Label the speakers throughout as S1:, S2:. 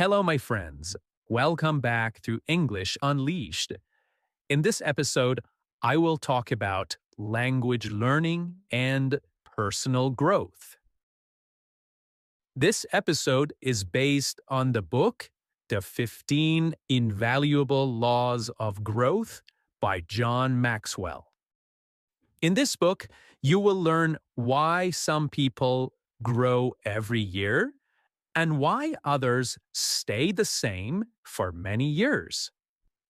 S1: Hello, my friends. Welcome back to English Unleashed. In this episode, I will talk about language learning and personal growth. This episode is based on the book, The 15 Invaluable Laws of Growth by John Maxwell. In this book, you will learn why some people grow every year and why others stay the same for many years.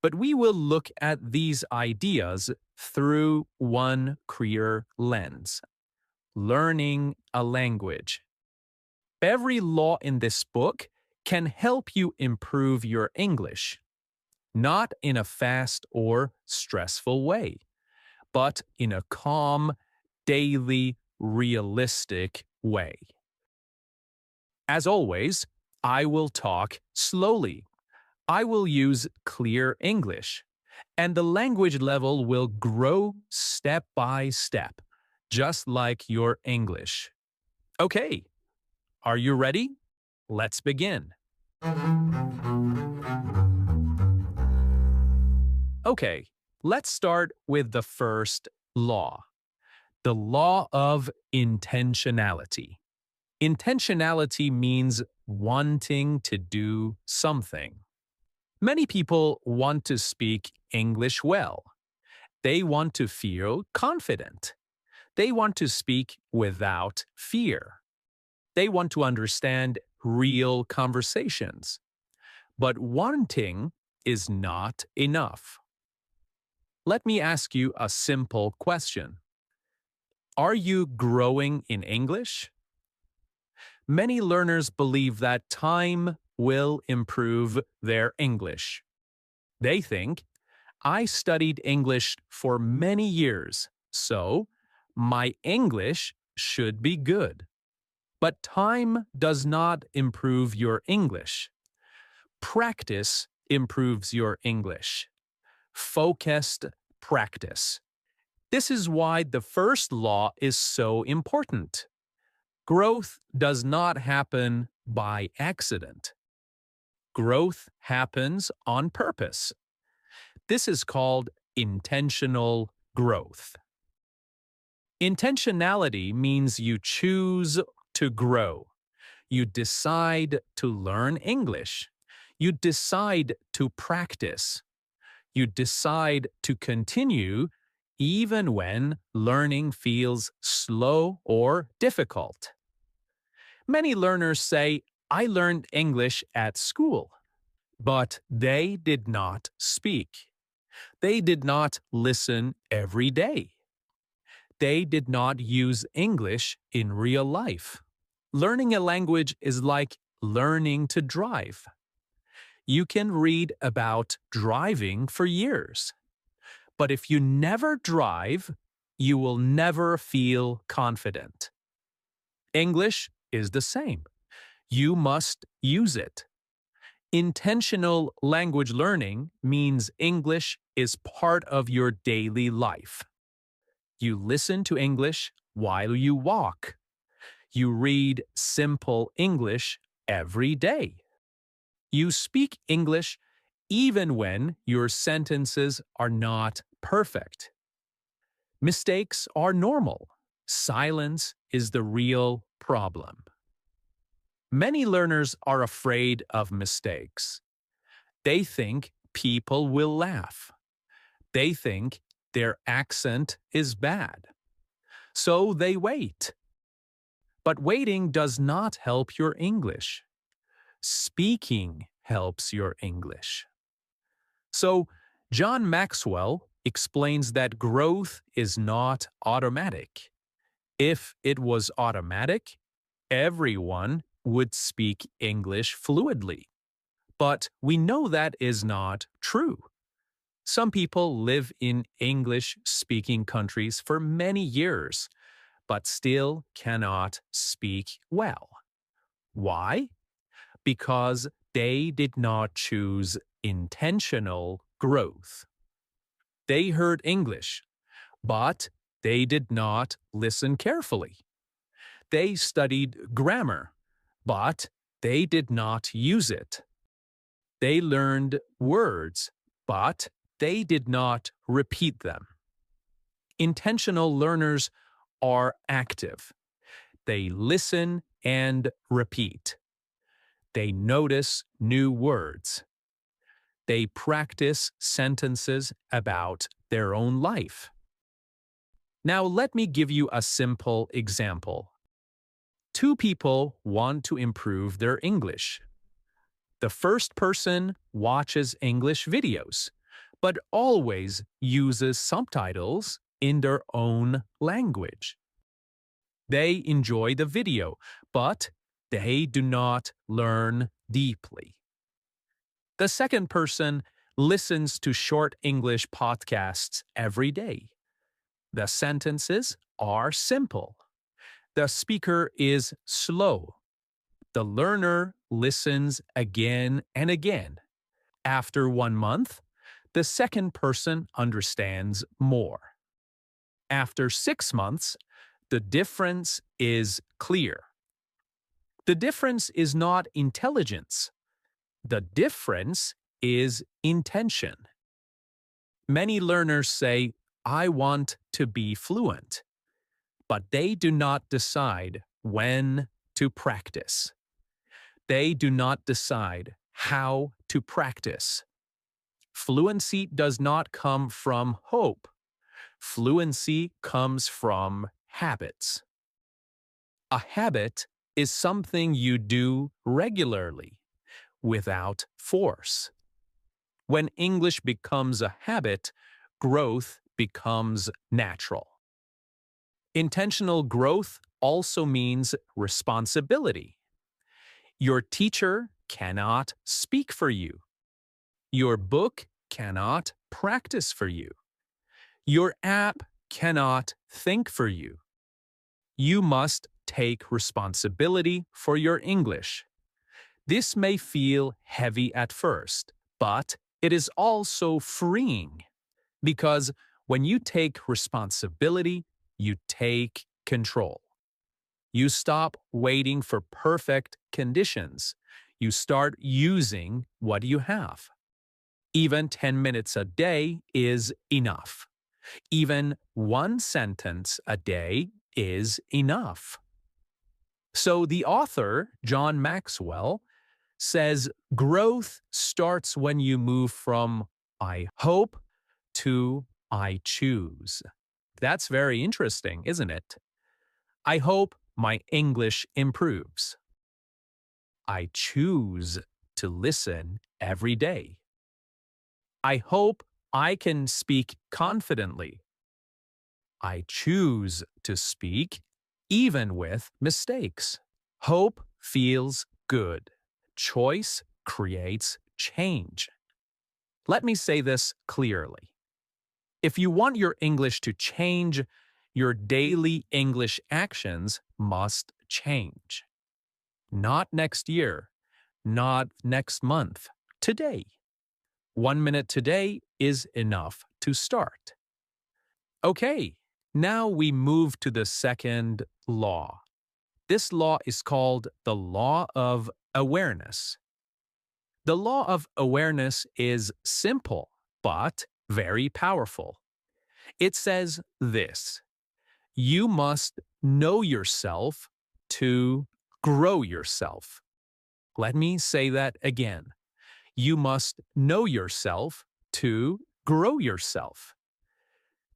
S1: But we will look at these ideas through one clear lens: learning a language. Every law in this book can help you improve your English, not in a fast or stressful way, but in a calm, daily, realistic way. As always, I will talk slowly. I will use clear English, and the language level will grow step by step, just like your English. Okay, are you ready? Let's begin. Okay, let's start with the first law, the law of intentionality. Intentionality means wanting to do something. Many people want to speak English well. They want to feel confident. They want to speak without fear. They want to understand real conversations. But wanting is not enough. Let me ask you a simple question. Are you growing in English? Many learners believe that time will improve their English. They think, I studied English for many years, so my English should be good. But time does not improve your English. Practice improves your English. Focused practice. This is why the first law is so important. Growth does not happen by accident. Growth happens on purpose. This is called intentional growth. Intentionality means you choose to grow. You decide to learn English. You decide to practice. You decide to continue even when learning feels slow or difficult. Many learners say, I learned English at school, but they did not speak. They did not listen every day. They did not use English in real life. Learning a language is like learning to drive. You can read about driving for years. But if you never drive, you will never feel confident. English is the same. You must use it. Intentional language learning means English is part of your daily life. You listen to English while you walk. You read simple English every day. You speak English even when your sentences are not perfect. Mistakes are normal. Silence is the real problem. Many learners are afraid of mistakes. They think people will laugh. They think their accent is bad. So they wait. But waiting does not help your English. Speaking helps your English. So, John Maxwell explains that growth is not automatic. If it was automatic, everyone would speak English fluidly. But we know that is not true. Some people live in English-speaking countries for many years, but still cannot speak well. Why? Because they did not choose intentional growth. They heard English, but they did not listen carefully. They studied grammar, but they did not use it. They learned words, but they did not repeat them. Intentional learners are active. They listen and repeat. They notice new words. They practice sentences about their own life. Now let me give you a simple example. Two people want to improve their English. The first person watches English videos, but always uses subtitles in their own language. They enjoy the video, but they do not learn deeply. The second person listens to short English podcasts every day. The sentences are simple. The speaker is slow. The learner listens again and again. After 1 month, the second person understands more. After 6 months, the difference is clear. The difference is not intelligence. The difference is intention. Many learners say, "I want to be fluent," but they do not decide when to practice. They do not decide how to practice. Fluency does not come from hope. Fluency comes from habits. A habit is something you do regularly, without force. When English becomes a habit, growth becomes natural. Intentional growth also means responsibility. Your teacher cannot speak for you. Your book cannot practice for you. Your app cannot think for you. You must take responsibility for your English. This may feel heavy at first, but it is also freeing, because when you take responsibility, you take control. You stop waiting for perfect conditions. You start using what you have. Even 10 minutes a day is enough. Even one sentence a day is enough. So the author, John Maxwell, says growth starts when you move from "I hope" to "I choose." That's very interesting, isn't it? I hope my English improves. I choose to listen every day. I hope I can speak confidently. I choose to speak even with mistakes. Hope feels good. Choice creates change. Let me say this clearly. If you want your English to change, your daily English actions must change. Not next year, not next month, today. 1 minute today is enough to start. Okay, now we move to the second law. This law is called the law of awareness. The law of awareness is simple, but very powerful. It says this: you must know yourself to grow yourself. Let me say that again. You must know yourself to grow yourself.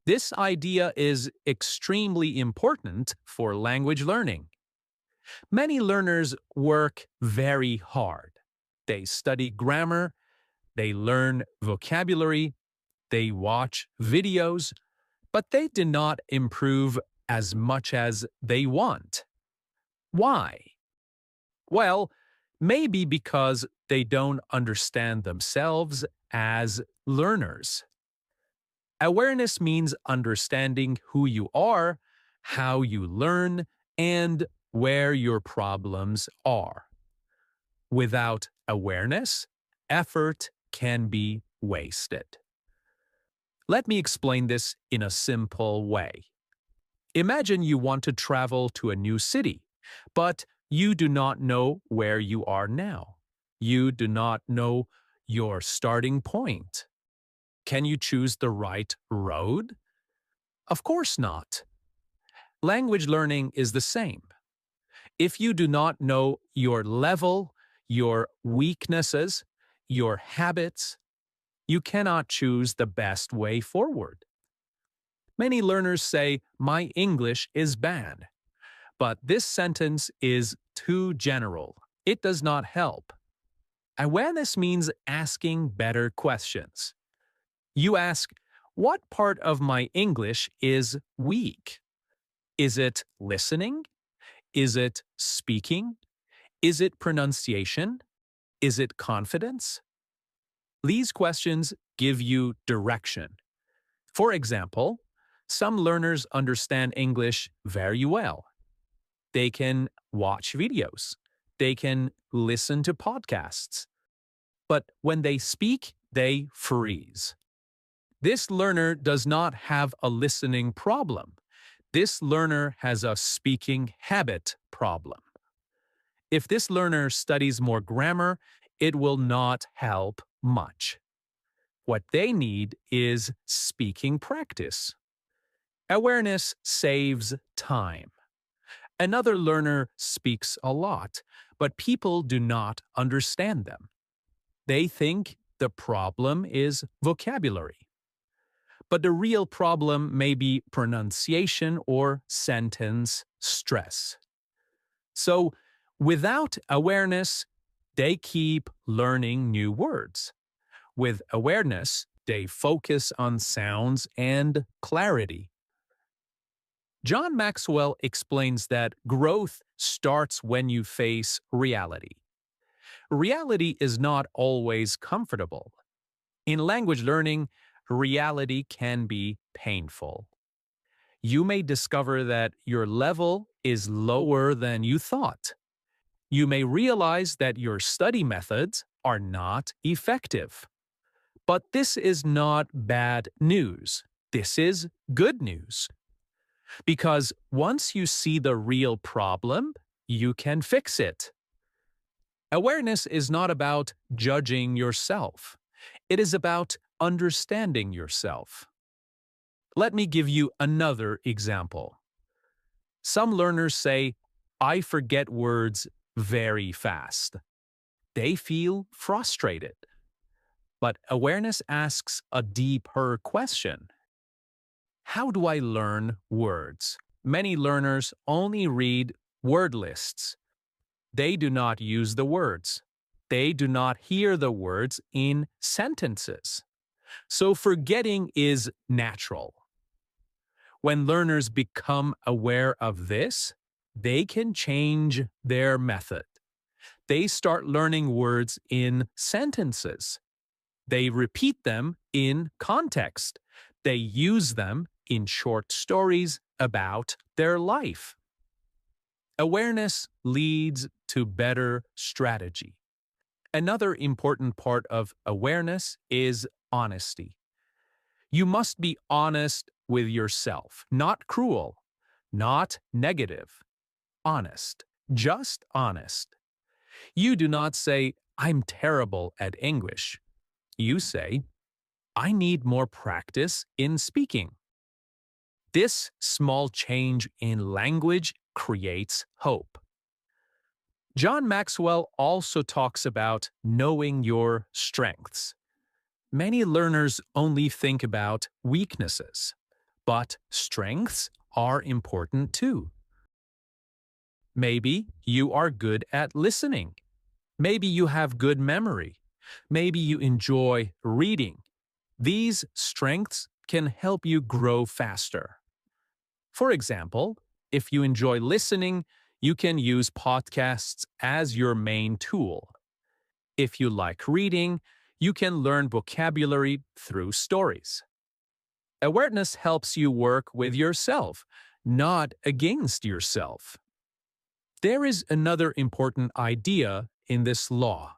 S1: This idea is extremely important for language learning. Many learners work very hard. They study grammar, they learn vocabulary, they watch videos, but they do not improve as much as they want. Why? Well, maybe because they don't understand themselves as learners. Awareness means understanding who you are, how you learn, and where your problems are. Without awareness, effort can be wasted. Let me explain this in a simple way. Imagine you want to travel to a new city, but you do not know where you are now. You do not know your starting point? Can you choose the right road? Of course not. Language learning is the same. If you do not know your level, your weaknesses, your habits, you cannot choose the best way forward. Many learners say, "My English is bad." But this sentence is too general. It does not help. Awareness means asking better questions. You ask, what part of my English is weak? Is it listening? Is it speaking? Is it pronunciation? Is it confidence? These questions give you direction. For example, some learners understand English very well. They can watch videos. They can listen to podcasts. But when they speak, they freeze. This learner does not have a listening problem. This learner has a speaking habit problem. If this learner studies more grammar, it will not help much. What they need is speaking practice. Awareness saves time. Another learner speaks a lot, but people do not understand them. They think the problem is vocabulary. But the real problem may be pronunciation or sentence stress. So, without awareness, they keep learning new words. With awareness, they focus on sounds and clarity. John Maxwell explains that growth starts when you face reality. Reality is not always comfortable. In language learning, reality can be painful. You may discover that your level is lower than you thought. You may realize that your study methods are not effective. But this is not bad news. This is good news. Because once you see the real problem, you can fix it. Awareness is not about judging yourself. It is about understanding yourself. Let me give you another example. Some learners say, "I forget words very fast." They feel frustrated. But awareness asks a deeper question. How do I learn words? Many learners only read word lists. They do not use the words. They do not hear the words in sentences. So forgetting is natural. When learners become aware of this, they can change their method. They start learning words in sentences. They repeat them in context. They use them in short stories about their life. Awareness leads to better strategy. Another important part of awareness is honesty. You must be honest with yourself, not cruel, not negative. Honest, just honest. You do not say, "I'm terrible at English." You say, "I need more practice in speaking." This small change in language creates hope. John Maxwell also talks about knowing your strengths. Many learners only think about weaknesses, but strengths are important too. Maybe you are good at listening. Maybe you have good memory. Maybe you enjoy reading. These strengths can help you grow faster. For example, if you enjoy listening, you can use podcasts as your main tool. If you like reading, you can learn vocabulary through stories. Awareness helps you work with yourself, not against yourself. There is another important idea in this law: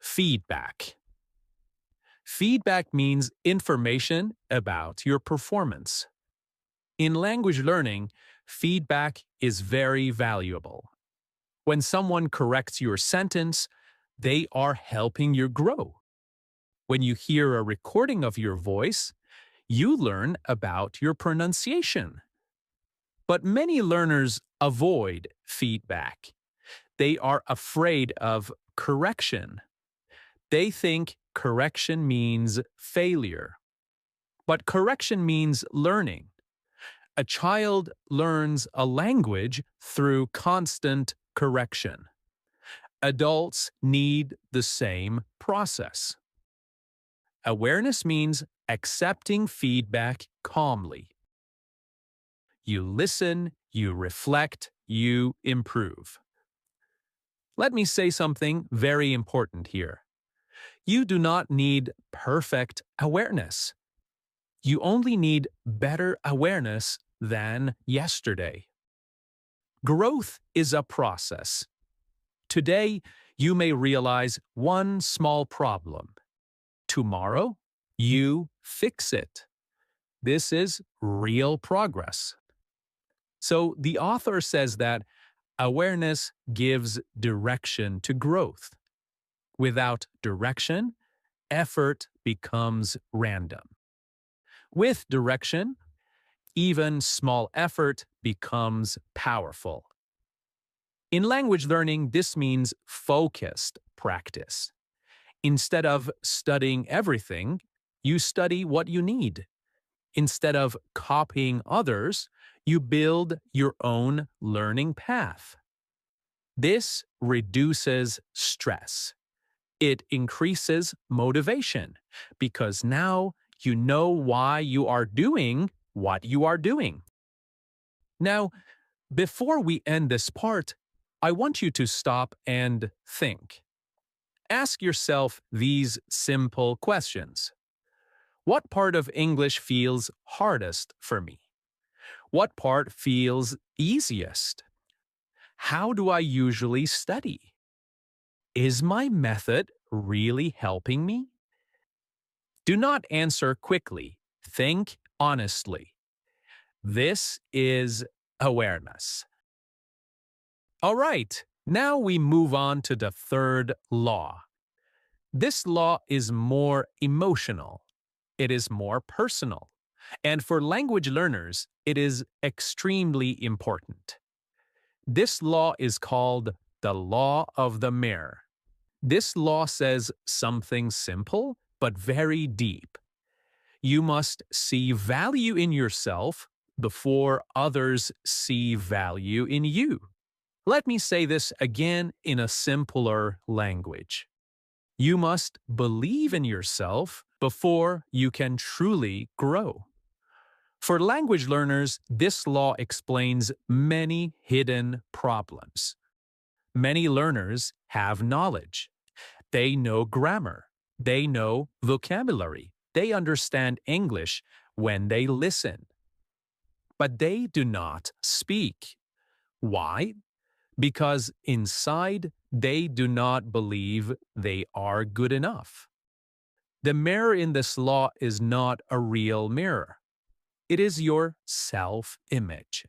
S1: feedback. Feedback means information about your performance. In language learning, feedback is very valuable. When someone corrects your sentence, they are helping you grow. When you hear a recording of your voice, you learn about your pronunciation. But many learners avoid feedback. They are afraid of correction. They think correction means failure. But correction means learning. A child learns a language through constant correction. Adults need the same process. Awareness means accepting feedback calmly. You listen, you reflect, you improve. Let me say something very important here. You do not need perfect awareness. You only need better awareness than yesterday. Growth is a process. Today, you may realize one small problem. Tomorrow, you fix it. This is real progress. So the author says that awareness gives direction to growth. Without direction, effort becomes random. With direction, even small effort becomes powerful. In language learning, this means focused practice. Instead of studying everything, you study what you need. Instead of copying others, you build your own learning path. This reduces stress. It increases motivation because now you know why you are doing what you are doing. Now, before we end this part, I want you to stop and think. Ask yourself these simple questions. What part of English feels hardest for me? What part feels easiest? How do I usually study? Is my method really helping me? Do not answer quickly. Think honestly. This is awareness. All right, now we move on to the third law. This law is more emotional. It is more personal. And for language learners, it is extremely important. This law is called the law of the mirror. This law says something simple but very deep. You must see value in yourself before others see value in you. Let me say this again in a simpler language. You must believe in yourself before you can truly grow. For language learners, this law explains many hidden problems. Many learners have knowledge. They know grammar. They know vocabulary. They understand English when they listen. But they do not speak. Why? Because inside they do not believe they are good enough. The mirror in this law is not a real mirror. It is your self-image.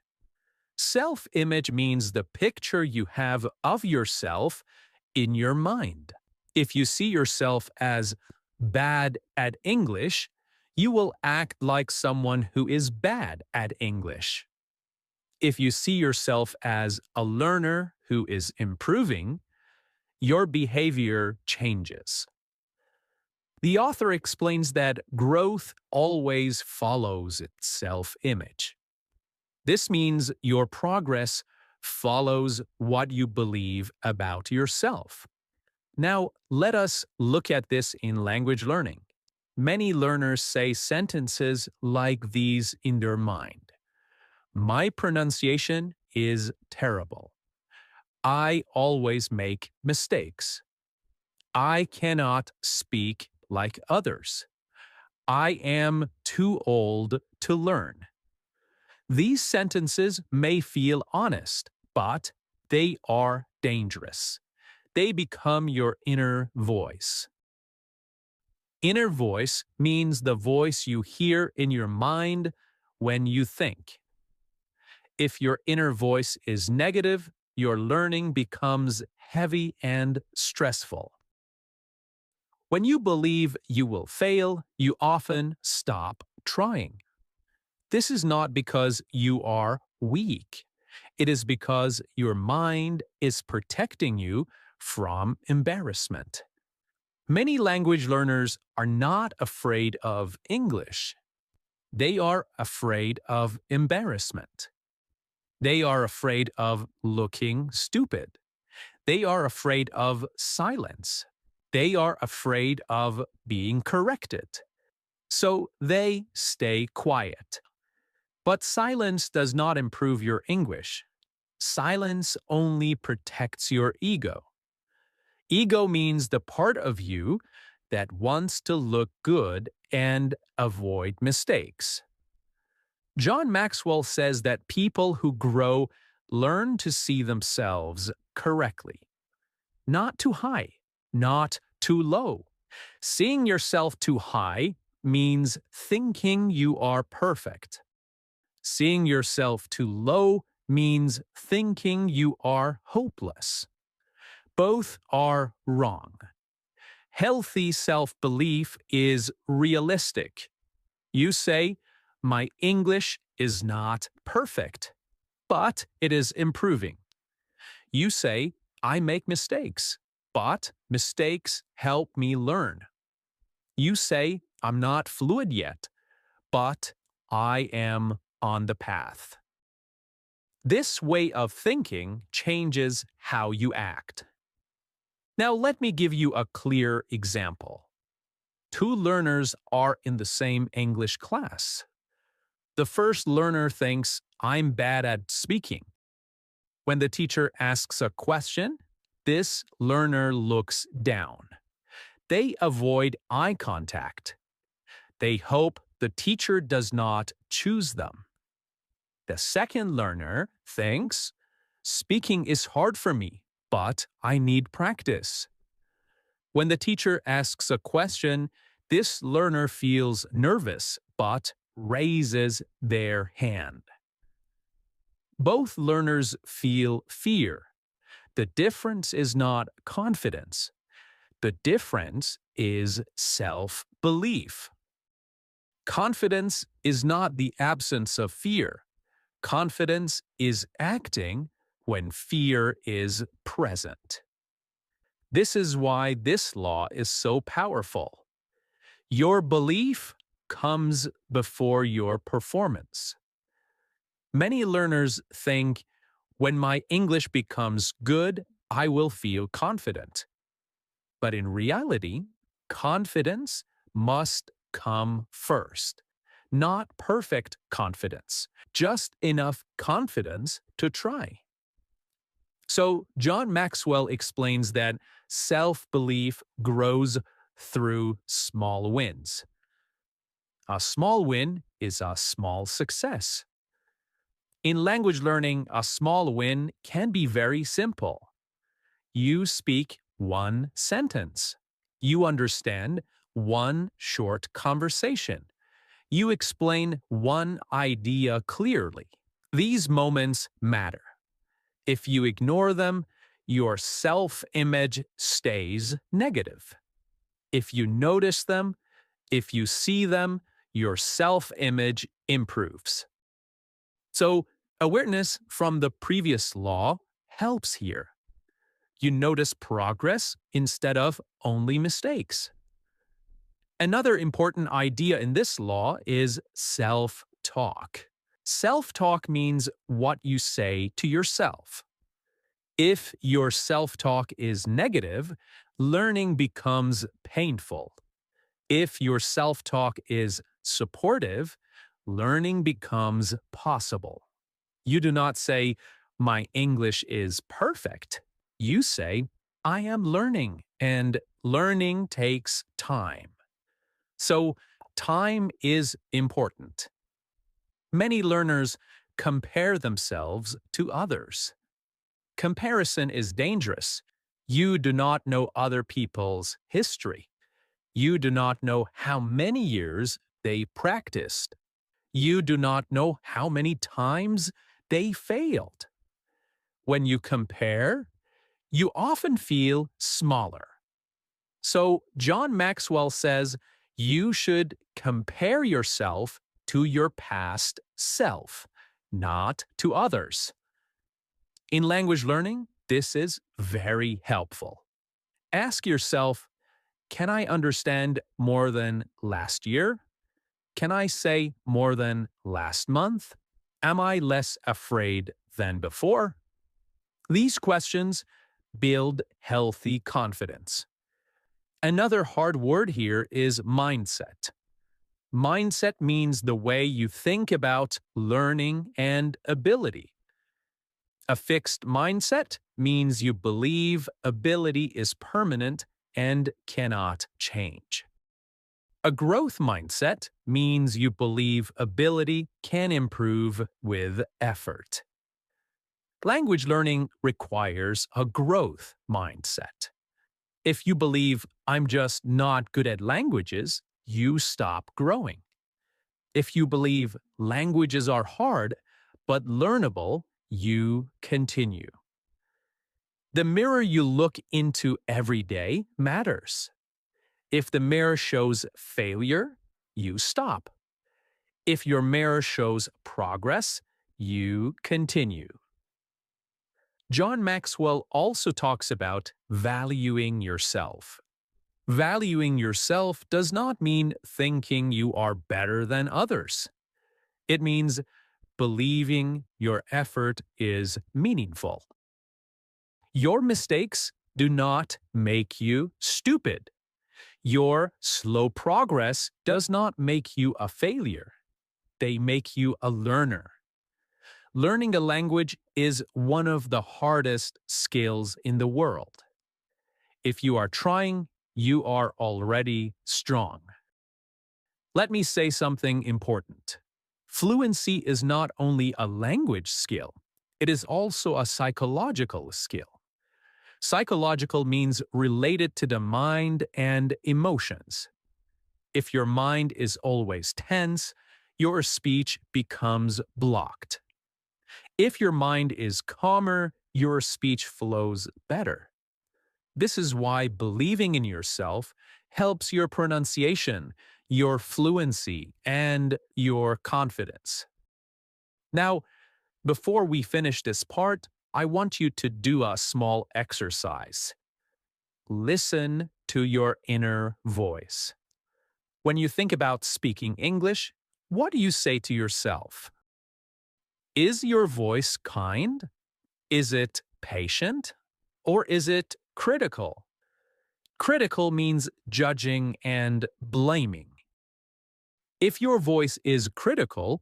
S1: Self-image means the picture you have of yourself in your mind. If you see yourself as bad at English, you will act like someone who is bad at English. If you see yourself as a learner who is improving, your behavior changes. The author explains that growth always follows its self-image. This means your progress follows what you believe about yourself. Now, let us look at this in language learning. Many learners say sentences like these in their mind. My pronunciation is terrible. I always make mistakes. I cannot speak like others. I am too old to learn. These sentences may feel honest, but they are dangerous. They become your inner voice. Inner voice means the voice you hear in your mind when you think. If your inner voice is negative, your learning becomes heavy and stressful. When you believe you will fail, you often stop trying. This is not because you are weak. It is because your mind is protecting you from embarrassment. Many language learners are not afraid of English. They are afraid of embarrassment. They are afraid of looking stupid. They are afraid of silence. They are afraid of being corrected. So they stay quiet. But silence does not improve your English. Silence only protects your ego. Ego means the part of you that wants to look good and avoid mistakes. John Maxwell says that people who grow learn to see themselves correctly. Not too high, not too low. Seeing yourself too high means thinking you are perfect. Seeing yourself too low means thinking you are hopeless. Both are wrong. Healthy self-belief is realistic. You say, my English is not perfect, but it is improving. You say, I make mistakes, but mistakes help me learn. You say, I'm not fluent yet, but I am on the path. This way of thinking changes how you act. Now let me give you a clear example. Two learners are in the same English class. The first learner thinks, I'm bad at speaking. When the teacher asks a question, this learner looks down. They avoid eye contact. They hope the teacher does not choose them. The second learner thinks, speaking is hard for me, but I need practice. When the teacher asks a question, this learner feels nervous but raises their hand. Both learners feel fear. The difference is not confidence. The difference is self-belief. Confidence is not the absence of fear. Confidence is acting when fear is present. This is why this law is so powerful. Your belief comes before your performance. Many learners think, when my English becomes good, I will feel confident. But in reality, confidence must come first. Not perfect confidence, just enough confidence to try. So John Maxwell explains that self-belief grows through small wins. A small win is a small success. In language learning, a small win can be very simple. You speak one sentence. You understand one short conversation. You explain one idea clearly. These moments matter. If you ignore them, your self-image stays negative. If you notice them, if you see them, your self-image improves. So, awareness from the previous law helps here. You notice progress instead of only mistakes. Another important idea in this law is self-talk. Self-talk means what you say to yourself. If your self-talk is negative, learning becomes painful. If your self-talk is supportive, learning becomes possible. You do not say, my English is perfect. You say, I am learning, and learning takes time. So, time is important. Many learners compare themselves to others. Comparison is dangerous. You do not know other people's history. You do not know how many years they practiced. You do not know how many times they failed. When you compare, you often feel smaller. So, John Maxwell says you should compare yourself to your past self, not to others. In language learning, this is very helpful. Ask yourself, can I understand more than last year? Can I say more than last month? Am I less afraid than before? These questions build healthy confidence. Another hard word here is mindset. Mindset means the way you think about learning and ability. A fixed mindset means you believe ability is permanent and cannot change. A growth mindset means you believe ability can improve with effort. Language learning requires a growth mindset. If you believe I'm just not good at languages, you stop growing. If you believe languages are hard but learnable, you continue. The mirror you look into every day matters. If the mirror shows failure, you stop. If your mirror shows progress, you continue. John Maxwell also talks about valuing yourself. Valuing yourself does not mean thinking you are better than others. It means believing your effort is meaningful. Your mistakes do not make you stupid. Your slow progress does not make you a failure. They make you a learner. Learning a language is one of the hardest skills in the world. If you are trying, you are already strong. Let me say something important. Fluency is not only a language skill, it is also a psychological skill. Psychological means related to the mind and emotions. If your mind is always tense, your speech becomes blocked. If your mind is calmer, your speech flows better. This is why believing in yourself helps your pronunciation, your fluency, and your confidence. Now, before we finish this part, I want you to do a small exercise. Listen to your inner voice. When you think about speaking English, what do you say to yourself? Is your voice kind? Is it patient? Or is it critical? Critical means judging and blaming. If your voice is critical,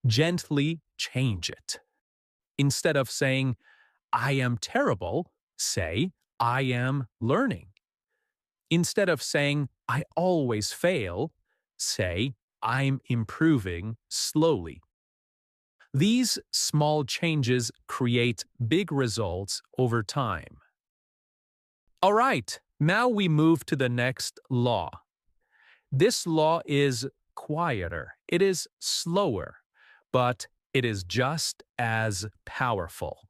S1: gently change it. Instead of saying, I am terrible, say, I am learning. Instead of saying, I always fail, say, I'm improving slowly. These small changes create big results over time. All right, now we move to the next law. This law is quieter, it is slower, but it is just as powerful.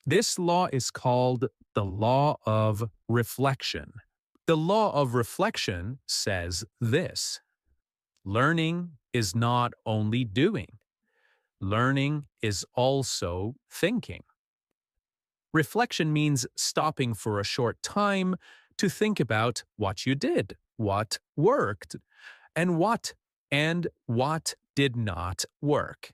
S1: This law is called the law of reflection. The law of reflection says this: learning is not only doing, learning is also thinking. Reflection means stopping for a short time to think about what you did, what worked, and what did not work.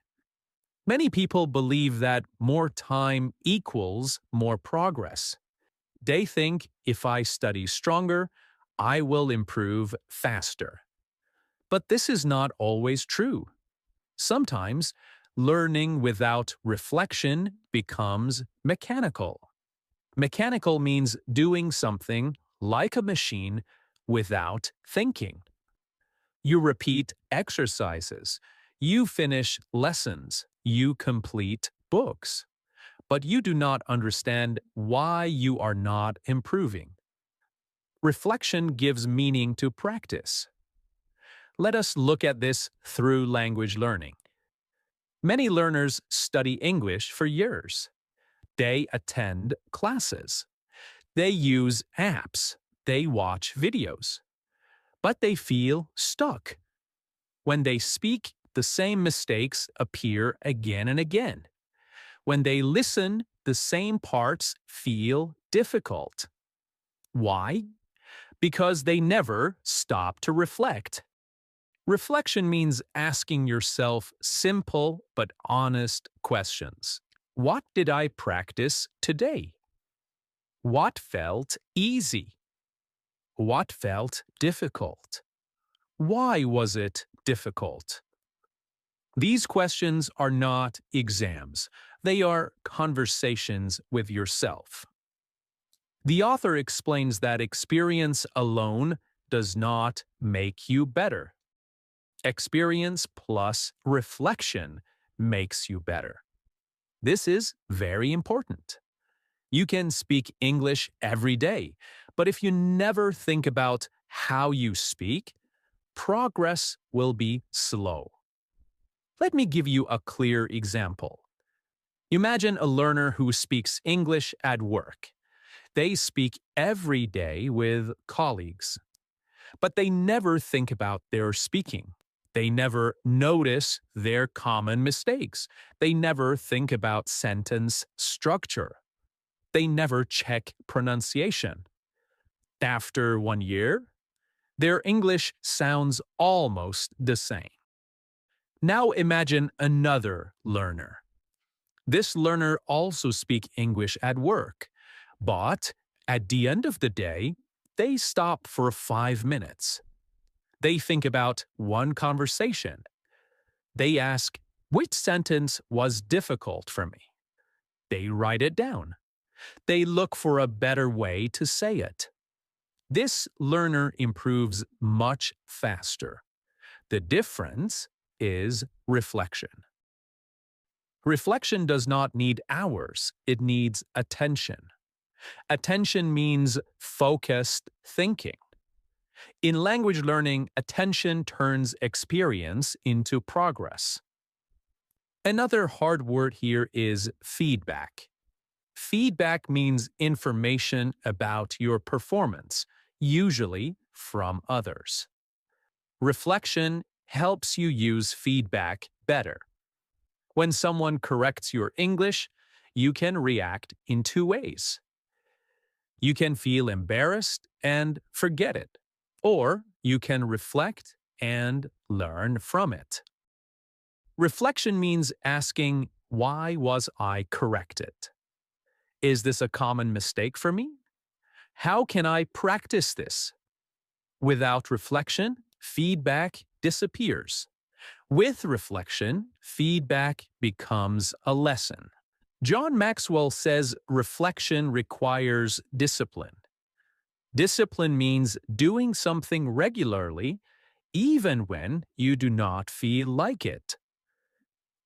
S1: Many people believe that more time equals more progress. They think if I study stronger, I will improve faster. But this is not always true. Sometimes, learning without reflection becomes mechanical. Mechanical means doing something like a machine without thinking. You repeat exercises, you finish lessons, you complete books, but you do not understand why you are not improving. Reflection gives meaning to practice. Let us look at this through language learning. Many learners study English for years. They attend classes. They use apps. they watch videos, but they feel stuck. When they speak, the same mistakes appear again and again. When they listen, the same parts feel difficult. Why? Because they never stop to reflect. Reflection means asking yourself simple but honest questions. What did I practice today? What felt easy? What felt difficult? Why was it difficult? These questions are not exams. They are conversations with yourself. The author explains that experience alone does not make you better. Experience plus reflection makes you better. This is very important. You can speak English every day, but if you never think about how you speak, progress will be slow. Let me give you a clear example. Imagine a learner who speaks English at work. They speak every day with colleagues, but they never think about their speaking. They never notice their common mistakes. They never think about sentence structure. They never check pronunciation. After 1 year, their English sounds almost the same. Now imagine another learner. This learner also speaks English at work, but at the end of the day, they stop for 5 minutes. They think about one conversation. They ask, which sentence was difficult for me? They write it down. They look for a better way to say it. This learner improves much faster. The difference is reflection. Reflection does not need hours, it needs attention. Attention means focused thinking. In language learning, attention turns experience into progress. Another hard word here is feedback. Feedback means information about your performance, usually from others. Reflection helps you use feedback better. When someone corrects your English, you can react in two ways. You can feel embarrassed and forget it, or you can reflect and learn from it. Reflection means asking, why was I corrected? Is this a common mistake for me? How can I practice this? Without reflection, feedback disappears. With reflection, feedback becomes a lesson. John Maxwell says reflection requires discipline. Discipline means doing something regularly, even when you do not feel like it.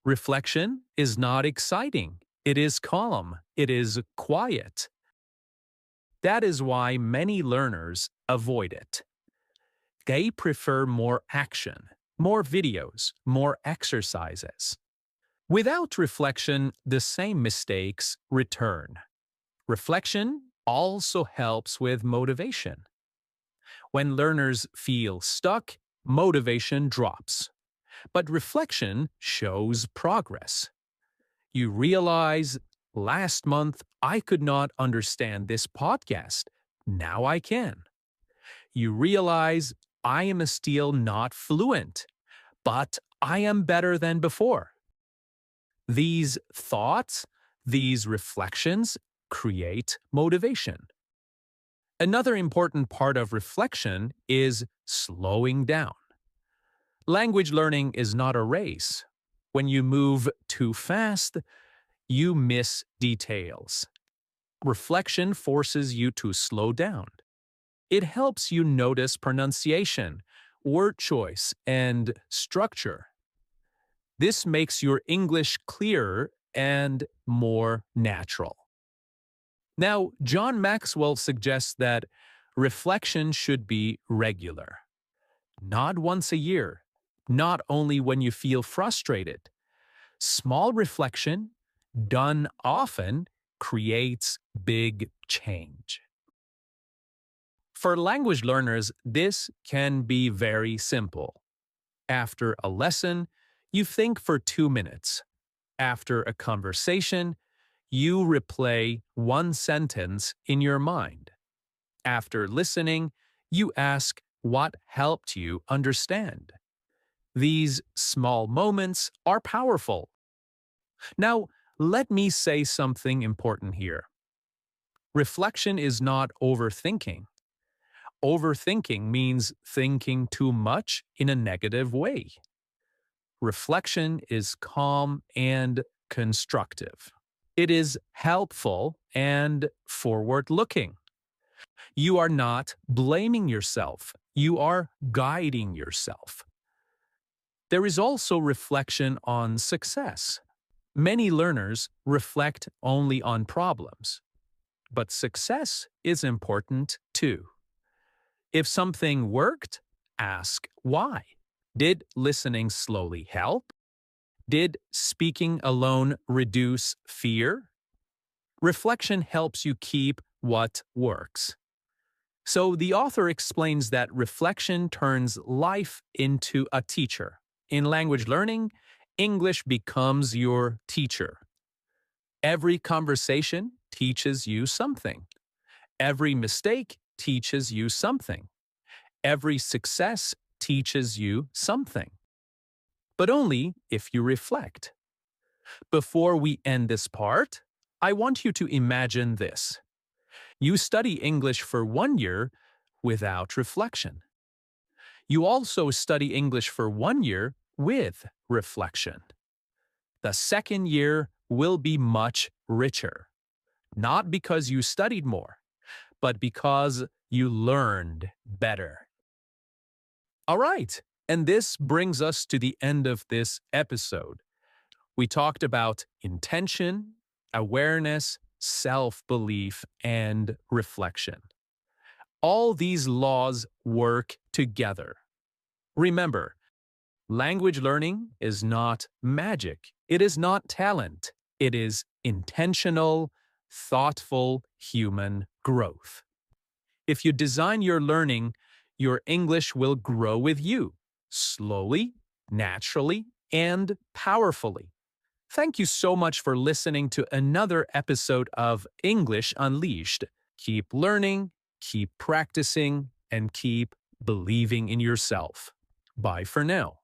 S1: Reflection is not exciting. It is calm. It is quiet. That is why many learners avoid it. They prefer more action, more videos, more exercises. Without reflection, the same mistakes return. Reflection also helps with motivation. When learners feel stuck, motivation drops. But reflection shows progress. You realize, last month I could not understand this podcast. Now I can. You realize, I am still not fluent, but I am better than before. These thoughts, these reflections create motivation. Another important part of reflection is slowing down. Language learning is not a race. When you move too fast, you miss details. Reflection forces you to slow down. It helps you notice pronunciation, word choice, and structure. This makes your English clearer and more natural. Now, John Maxwell suggests that reflection should be regular. Not once a year, not only when you feel frustrated. Small reflection, done often, creates big change. For language learners, this can be very simple. After a lesson, you think for 2 minutes. After a conversation, you replay one sentence in your mind. After listening, you ask what helped you understand. These small moments are powerful. Now, let me say something important here. Reflection is not overthinking. Overthinking means thinking too much in a negative way. Reflection is calm and constructive. It is helpful and forward-looking. You are not blaming yourself. You are guiding yourself. There is also reflection on success. Many learners reflect only on problems, but success is important too. If something worked, ask why. Did listening slowly help? Did speaking alone reduce fear? Reflection helps you keep what works. So the author explains that reflection turns life into a teacher. In language learning, English becomes your teacher. Every conversation teaches you something. Every mistake teaches you something. Every success teaches you something. But only if you reflect. Before we end this part, I want you to imagine this. You study English for 1 year without reflection. You also study English for 1 year with reflection. The second year will be much richer, not because you studied more, but because you learned better. All right, and this brings us to the end of this episode. We talked about intention, awareness, self-belief, and reflection. All these laws work together. Remember, language learning is not magic. It is not talent. It is intentional, thoughtful human growth. If you design your learning, your English will grow with you, slowly, naturally, and powerfully. Thank you so much for listening to another episode of English Unleashed. Keep learning, keep practicing, and keep believing in yourself. Bye for now.